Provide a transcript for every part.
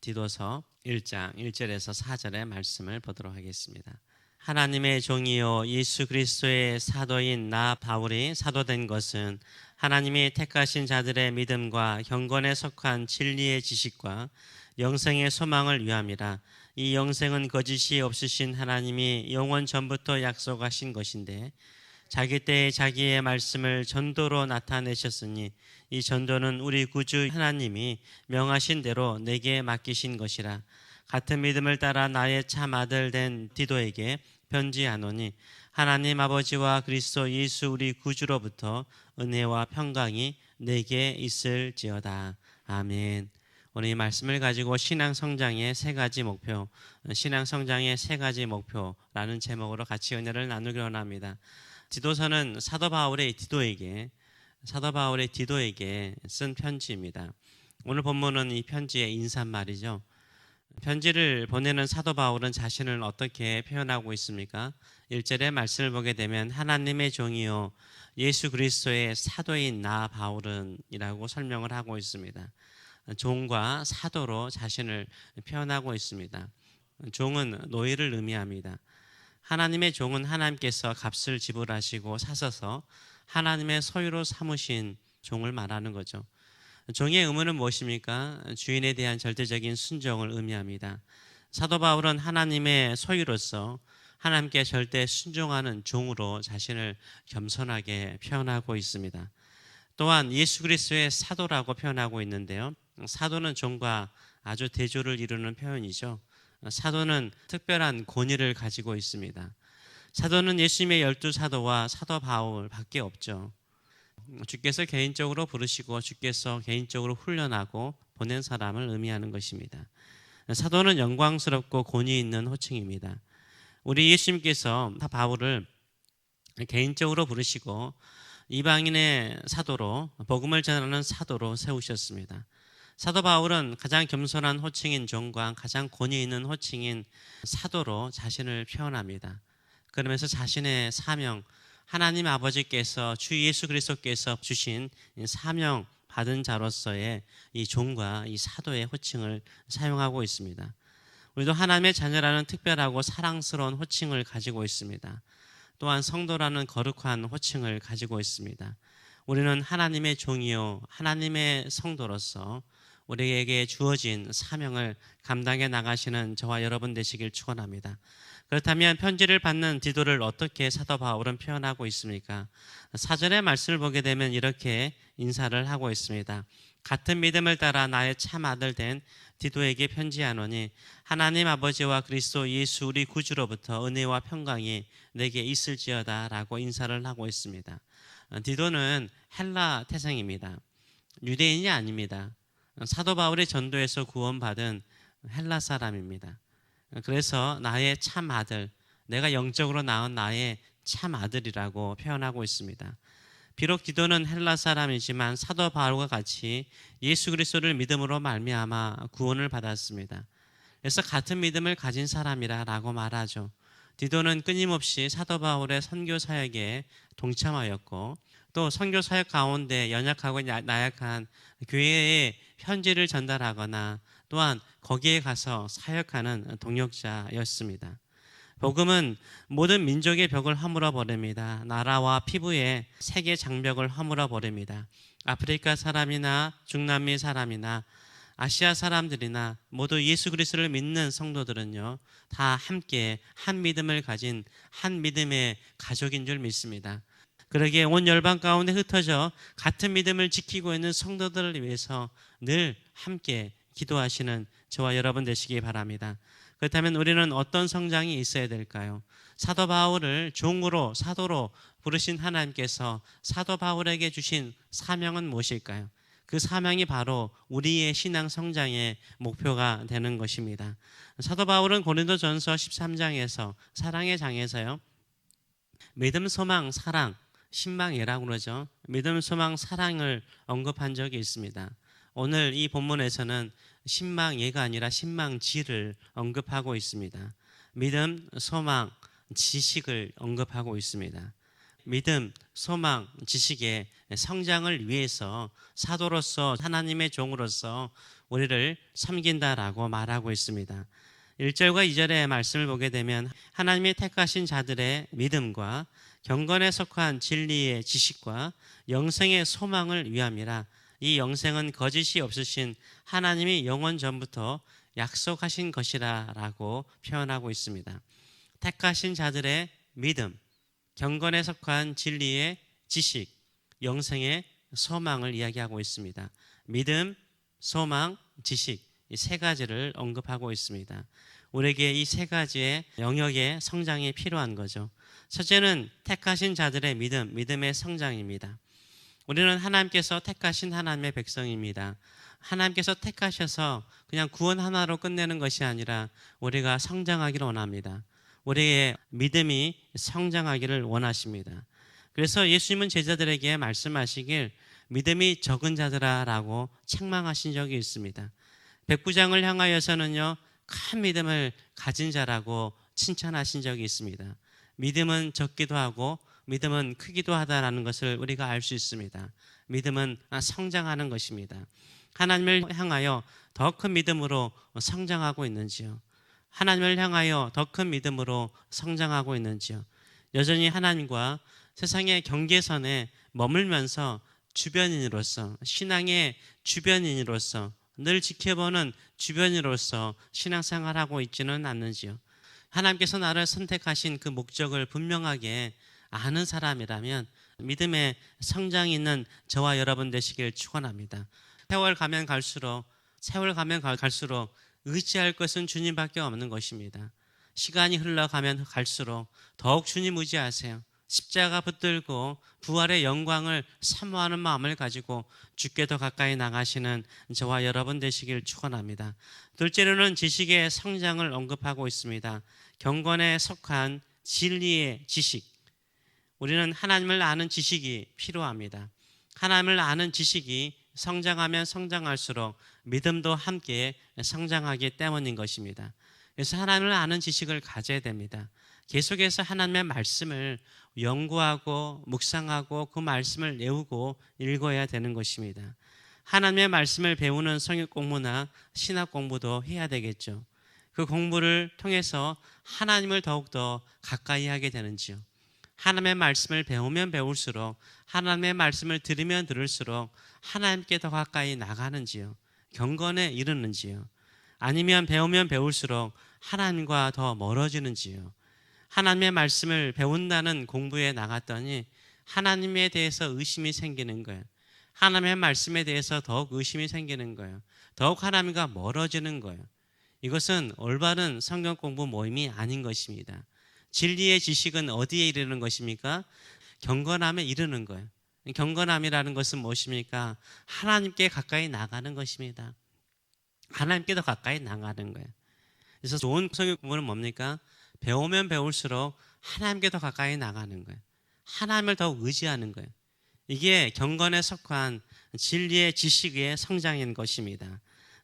디도서 1장 1절에서 4절의 말씀을 보도록 하겠습니다. 하나님의 종이요 예수 그리스도의 사도인 나 바울이 사도된 것은 하나님이 택하신 자들의 믿음과 경건에 속한 진리의 지식과 영생의 소망을 위함이라. 이 영생은 거짓이 없으신 하나님이 영원 전부터 약속하신 것인데 자기 때에 자기의 말씀을 전도로 나타내셨으니 이 전도는 우리 구주 하나님이 명하신 대로 내게 맡기신 것이라. 같은 믿음을 따라 나의 참 아들 된 디도에게 편지하노니 하나님 아버지와 그리스도 예수 우리 구주로부터 은혜와 평강이 내게 있을지어다. 아멘. 오늘 이 말씀을 가지고 신앙 성장의 세 가지 목표라는 제목으로 같이 은혜를 나누기로 합니다. 디도서는 사도 바울의 디도에게 쓴 편지입니다. 오늘 본문은 이 편지의 인사말이죠. 편지를 보내는 사도 바울은 자신을 어떻게 표현하고 있습니까? 1절의 말씀을 보게 되면 하나님의 종이요 예수 그리스도의 사도인 나 바울은 이라고 설명을 하고 있습니다. 종과 사도로 자신을 표현하고 있습니다. 종은 노예를 의미합니다. 하나님의 종은 하나님께서 값을 지불하시고 사셔서 하나님의 소유로 삼으신 종을 말하는 거죠. 종의 의무는 무엇입니까? 주인에 대한 절대적인 순종을 의미합니다. 사도 바울은 하나님의 소유로서 하나님께 절대 순종하는 종으로 자신을 겸손하게 표현하고 있습니다. 또한 예수 그리스도의 사도라고 표현하고 있는데요. 사도는 종과 아주 대조를 이루는 표현이죠. 사도는 특별한 권위를 가지고 있습니다. 사도는 예수님의 12사도와 사도 바울밖에 없죠. 주께서 개인적으로 부르시고 주께서 개인적으로 훈련하고 보낸 사람을 의미하는 것입니다. 사도는 영광스럽고 권위 있는 호칭입니다. 우리 예수님께서 바울을 개인적으로 부르시고 이방인의 사도로, 복음을 전하는 사도로 세우셨습니다. 사도 바울은 가장 겸손한 호칭인 종과 가장 권위 있는 호칭인 사도로 자신을 표현합니다. 그러면서 자신의 사명, 하나님 아버지께서 주 예수 그리스도께서 주신 사명 받은 자로서의 이 종과 이 사도의 호칭을 사용하고 있습니다. 우리도 하나님의 자녀라는 특별하고 사랑스러운 호칭을 가지고 있습니다. 또한 성도라는 거룩한 호칭을 가지고 있습니다. 우리는 하나님의 종이요 하나님의 성도로서 우리에게 주어진 사명을 감당해 나가시는 저와 여러분 되시길 축원합니다. 그렇다면 편지를 받는 디도를 어떻게 사도 바울은 표현하고 있습니까? 4절의 말씀을 보게 되면 이렇게 인사를 하고 있습니다. 같은 믿음을 따라 나의 참 아들 된 디도에게 편지하노니 하나님 아버지와 그리스도 예수 우리 구주로부터 은혜와 평강이 내게 있을지어다 라고 인사를 하고 있습니다. 디도는 헬라 태생입니다. 유대인이 아닙니다. 사도 바울의 전도에서 구원받은 헬라 사람입니다. 그래서 나의 참 아들, 내가 영적으로 낳은 나의 참 아들이라고 표현하고 있습니다. 비록 디도는 헬라 사람이지만 사도 바울과 같이 예수 그리스도를 믿음으로 말미암아 구원을 받았습니다. 그래서 같은 믿음을 가진 사람이라고 말하죠. 디도는 끊임없이 사도 바울의 선교 사역에 동참하였고 또 선교 사역 가운데 연약하고 나약한 교회에 편지를 전달하거나 또한 거기에 가서 사역하는 동역자였습니다. 복음은 모든 민족의 벽을 허물어 버립니다. 나라와 피부의 세계 장벽을 허물어 버립니다. 아프리카 사람이나 중남미 사람이나 아시아 사람들이나 모두 예수 그리스도를 믿는 성도들은요 다 함께 한 믿음을 가진 한 믿음의 가족인 줄 믿습니다. 그러기에 온 열방 가운데 흩어져 같은 믿음을 지키고 있는 성도들을 위해서 늘 함께 기도하시는 저와 여러분 되시기 바랍니다. 그렇다면 우리는 어떤 성장이 있어야 될까요? 사도 바울을 종으로 사도로 부르신 하나님께서 사도 바울에게 주신 사명은 무엇일까요? 그 사명이 바로 우리의 신앙 성장의 목표가 되는 것입니다. 사도 바울은 고린도전서 13장에서 사랑의 장에서요 믿음, 소망, 사랑, 신망이라고 그러죠. 믿음, 소망, 사랑을 언급한 적이 있습니다. 오늘 이 본문에서는 신망예가 아니라 신망지를 언급하고 있습니다. 믿음, 소망, 지식을 언급하고 있습니다. 믿음, 소망, 지식의 성장을 위해서 사도로서 하나님의 종으로서 우리를 섬긴다라고 말하고 있습니다. 1절과 2절의 말씀을 보게 되면 하나님이 택하신 자들의 믿음과 경건에 속한 진리의 지식과 영생의 소망을 위함이라. 이 영생은 거짓이 없으신 하나님이 영원 전부터 약속하신 것이라 라고 표현하고 있습니다. 택하신 자들의 믿음, 경건에 속한 진리의 지식, 영생의 소망을 이야기하고 있습니다. 믿음, 소망, 지식, 이 세 가지를 언급하고 있습니다. 우리에게 이 세 가지의 영역의 성장이 필요한 거죠. 첫째는 택하신 자들의 믿음, 믿음의 성장입니다. 우리는 하나님께서 택하신 하나님의 백성입니다. 하나님께서 택하셔서 그냥 구원 하나로 끝내는 것이 아니라 우리가 성장하기를 원합니다. 우리의 믿음이 성장하기를 원하십니다. 그래서 예수님은 제자들에게 말씀하시길 믿음이 적은 자들아 라고 책망하신 적이 있습니다. 백부장을 향하여서는요, 큰 믿음을 가진 자라고 칭찬하신 적이 있습니다. 믿음은 적기도 하고 믿음은 크기도 하다라는 것을 우리가 알 수 있습니다. 믿음은 성장하는 것입니다. 하나님을 향하여 더 큰 믿음으로 성장하고 있는지요? 하나님을 향하여 더 큰 믿음으로 성장하고 있는지요? 여전히 하나님과 세상의 경계선에 머물면서 주변인으로서, 신앙의 주변인으로서, 늘 지켜보는 주변인으로서 신앙생활하고 있지는 않는지요? 하나님께서 나를 선택하신 그 목적을 분명하게 아는 사람이라면 믿음의 성장이 있는 저와 여러분 되시길 축원합니다. 세월 가면 갈수록 의지할 것은 주님밖에 없는 것입니다. 시간이 흘러가면 갈수록 더욱 주님 의지하세요. 십자가 붙들고 부활의 영광을 사모하는 마음을 가지고 주께 더 가까이 나가시는 저와 여러분 되시길 축원합니다. 둘째로는 지식의 성장을 언급하고 있습니다. 경건에 속한 진리의 지식. 우리는 하나님을 아는 지식이 필요합니다. 하나님을 아는 지식이 성장하면 성장할수록 믿음도 함께 성장하기 때문인 것입니다. 그래서 하나님을 아는 지식을 가져야 됩니다. 계속해서 하나님의 말씀을 연구하고 묵상하고 그 말씀을 외우고 읽어야 되는 것입니다. 하나님의 말씀을 배우는 성역 공부나 신학 공부도 해야 되겠죠. 그 공부를 통해서 하나님을 더욱더 가까이 하게 되는지요. 하나님의 말씀을 배우면 배울수록, 하나님의 말씀을 들으면 들을수록 하나님께 더 가까이 나가는지요. 경건에 이르는지요. 아니면 배우면 배울수록 하나님과 더 멀어지는지요. 하나님의 말씀을 배운다는 공부에 나갔더니 하나님에 대해서 의심이 생기는 거예요. 하나님의 말씀에 대해서 더욱 의심이 생기는 거예요. 더욱 하나님과 멀어지는 거예요. 이것은 올바른 성경 공부 모임이 아닌 것입니다. 진리의 지식은 어디에 이르는 것입니까? 경건함에 이르는 거예요. 경건함이라는 것은 무엇입니까? 하나님께 가까이 나가는 것입니다. 하나님께 더 가까이 나가는 거예요. 그래서 좋은 성경 공부는 뭡니까? 배우면 배울수록 하나님께 더 가까이 나가는 거예요. 하나님을 더 의지하는 거예요. 이게 경건에 속한 진리의 지식의 성장인 것입니다.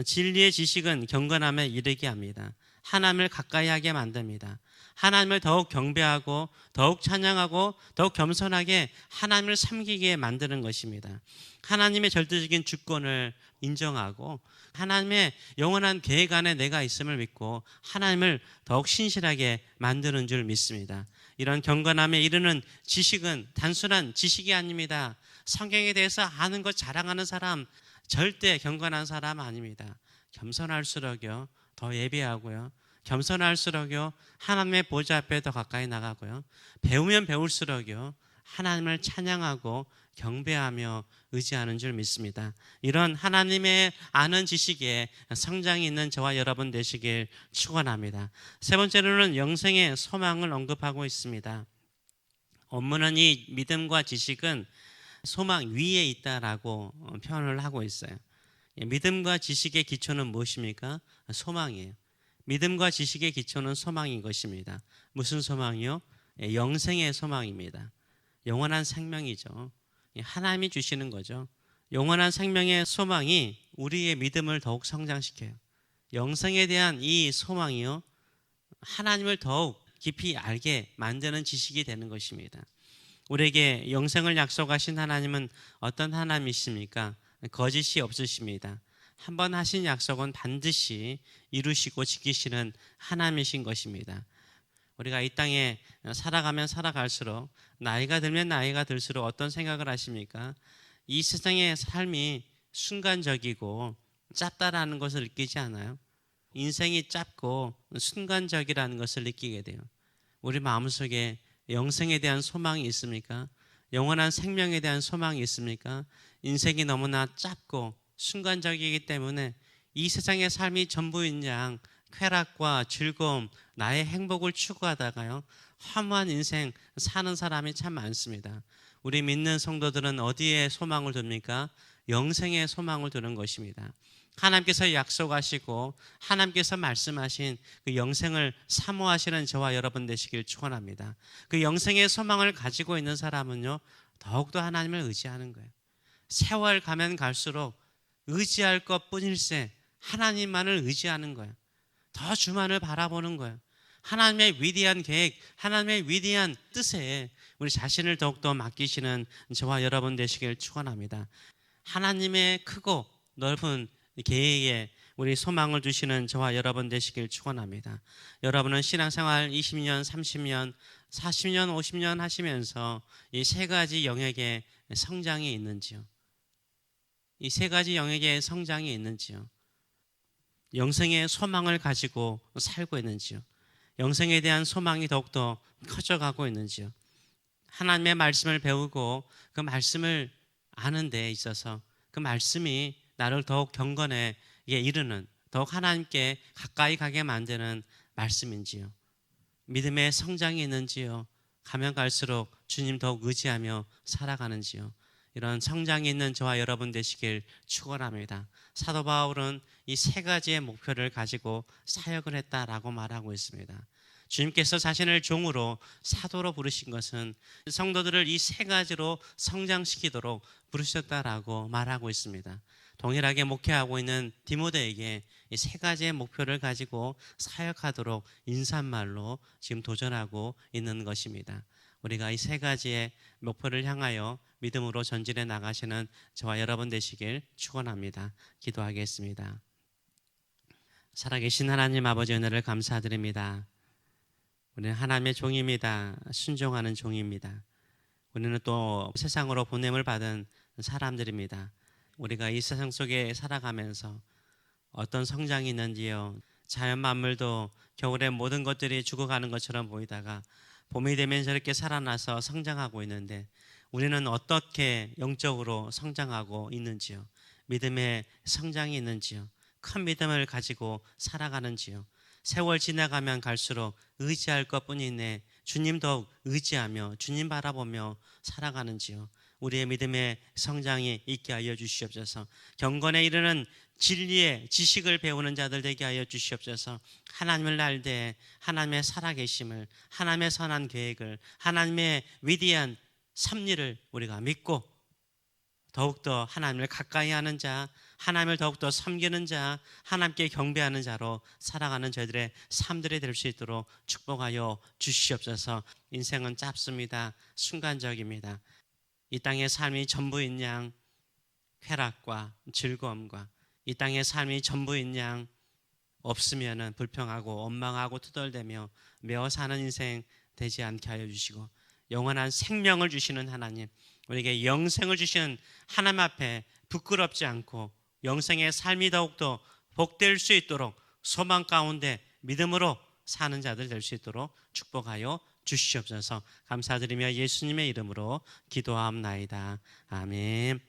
진리의 지식은 경건함에 이르게 합니다. 하나님을 가까이 하게 만듭니다. 하나님을 더욱 경배하고 더욱 찬양하고 더욱 겸손하게 하나님을 섬기게 만드는 것입니다. 하나님의 절대적인 주권을 인정하고 하나님의 영원한 계획 안에 내가 있음을 믿고 하나님을 더욱 신실하게 만드는 줄 믿습니다. 이런 경건함에 이르는 지식은 단순한 지식이 아닙니다. 성경에 대해서 아는 것 자랑하는 사람 절대 경건한 사람 아닙니다. 겸손할수록요 더 예배하고요, 겸손할수록요 하나님의 보좌 앞에 더 가까이 나가고요, 배우면 배울수록요 하나님을 찬양하고 경배하며 의지하는 줄 믿습니다. 이런 하나님의 아는 지식에 성장이 있는 저와 여러분 되시길 축원합니다. 세 번째로는 영생의 소망을 언급하고 있습니다. 원문은 이 믿음과 지식은 소망 위에 있다라고 표현을 하고 있어요. 믿음과 지식의 기초는 무엇입니까? 소망이에요. 믿음과 지식의 기초는 소망인 것입니다. 무슨 소망이요? 영생의 소망입니다. 영원한 생명이죠. 하나님이 주시는 거죠. 영원한 생명의 소망이 우리의 믿음을 더욱 성장시켜요. 영생에 대한 이 소망이요, 하나님을 더욱 깊이 알게 만드는 지식이 되는 것입니다. 우리에게 영생을 약속하신 하나님은 어떤 하나님이십니까? 거짓이 없으십니다. 한번 하신 약속은 반드시 이루시고 지키시는 하나님이신 것입니다. 우리가 이 땅에 살아가면 살아갈수록, 나이가 들면 나이가 들수록 어떤 생각을 하십니까? 이 세상의 삶이 순간적이고 짧다라는 것을 느끼지 않아요? 인생이 짧고 순간적이라는 것을 느끼게 돼요. 우리 마음속에 영생에 대한 소망이 있습니까? 영원한 생명에 대한 소망이 있습니까? 인생이 너무나 짧고 순간적이기 때문에 이 세상의 삶이 전부인 양 쾌락과 즐거움, 나의 행복을 추구하다가요, 허무한 인생 사는 사람이 참 많습니다. 우리 믿는 성도들은 어디에 소망을 둡니까? 영생에 소망을 두는 것입니다. 하나님께서 약속하시고 하나님께서 말씀하신 그 영생을 사모하시는 저와 여러분 되시길 축원합니다. 그 영생의 소망을 가지고 있는 사람은요, 더욱더 하나님을 의지하는 거예요. 세월 가면 갈수록 의지할 것뿐일세 하나님만을 의지하는 거예요. 더 주만을 바라보는 거예요. 하나님의 위대한 계획, 하나님의 위대한 뜻에 우리 자신을 더욱더 맡기시는 저와 여러분 되시길 축원합니다. 하나님의 크고 넓은 계획에 우리 소망을 두시는 저와 여러분 되시길 축원합니다. 여러분은 신앙생활 20년, 30년, 40년, 50년 하시면서 이 세 가지 영역의 성장이 있는지요? 이 세 가지 영역의 성장이 있는지요? 영생의 소망을 가지고 살고 있는지요? 영생에 대한 소망이 더욱더 커져가고 있는지요? 하나님의 말씀을 배우고 그 말씀을 아는 데 있어서 그 말씀이 나를 더욱 경건에 이르는, 더욱 하나님께 가까이 가게 만드는 말씀인지요? 믿음의 성장이 있는지요? 가면 갈수록 주님 더욱 의지하며 살아가는지요? 이런 성장이 있는 저와 여러분 되시길 축원합니다. 사도 바울은 이 세 가지의 목표를 가지고 사역을 했다라고 말하고 있습니다. 주님께서 자신을 종으로 사도로 부르신 것은 성도들을 이 세 가지로 성장시키도록 부르셨다라고 말하고 있습니다. 동일하게 목회하고 있는 디모데에게 이 세 가지의 목표를 가지고 사역하도록 인사말로 지금 도전하고 있는 것입니다. 우리가 이 세 가지의 목표를 향하여 믿음으로 전진해 나가시는 저와 여러분 되시길 축원합니다. 기도하겠습니다. 살아계신 하나님 아버지, 은혜를 감사드립니다. 우리는 하나님의 종입니다. 순종하는 종입니다. 우리는 또 세상으로 보냄을 받은 사람들입니다. 우리가 이 세상 속에 살아가면서 어떤 성장이 있는지요? 자연 만물도 겨울에 모든 것들이 죽어가는 것처럼 보이다가 봄이 되면 저렇게 살아나서 성장하고 있는데, 우리는 어떻게 영적으로 성장하고 있는지요? 믿음의 성장이 있는지요? 큰 믿음을 가지고 살아가는지요? 세월 지나가면 갈수록 의지할 것뿐이네 주님 더욱 의지하며 주님 바라보며 살아가는지요? 우리의 믿음의 성장이 있게 하여 주시옵소서. 경건에 이르는 진리의 지식을 배우는 자들 되게 하여 주시옵소서. 하나님을 알되 하나님의 살아계심을, 하나님의 선한 계획을, 하나님의 위대한 섭리를 우리가 믿고 더욱더 하나님을 가까이 하는 자, 하나님을 더욱더 섬기는 자, 하나님께 경배하는 자로 살아가는 저희들의 삶들이 될 수 있도록 축복하여 주시옵소서. 인생은 짧습니다. 순간적입니다. 이 땅의 삶이 전부인 양 쾌락과 즐거움과, 이 땅의 삶이 전부인 양 없으면 불평하고 원망하고 투덜대며 매어 사는 인생 되지 않게 하여 주시고, 영원한 생명을 주시는 하나님, 우리에게 영생을 주시는 하나님 앞에 부끄럽지 않고 영생의 삶이 더욱더 복될 수 있도록 소망 가운데 믿음으로 사는 자들 될 수 있도록 축복하여 주시옵소서. 감사드리며 예수님의 이름으로 기도하옵나이다. 아멘.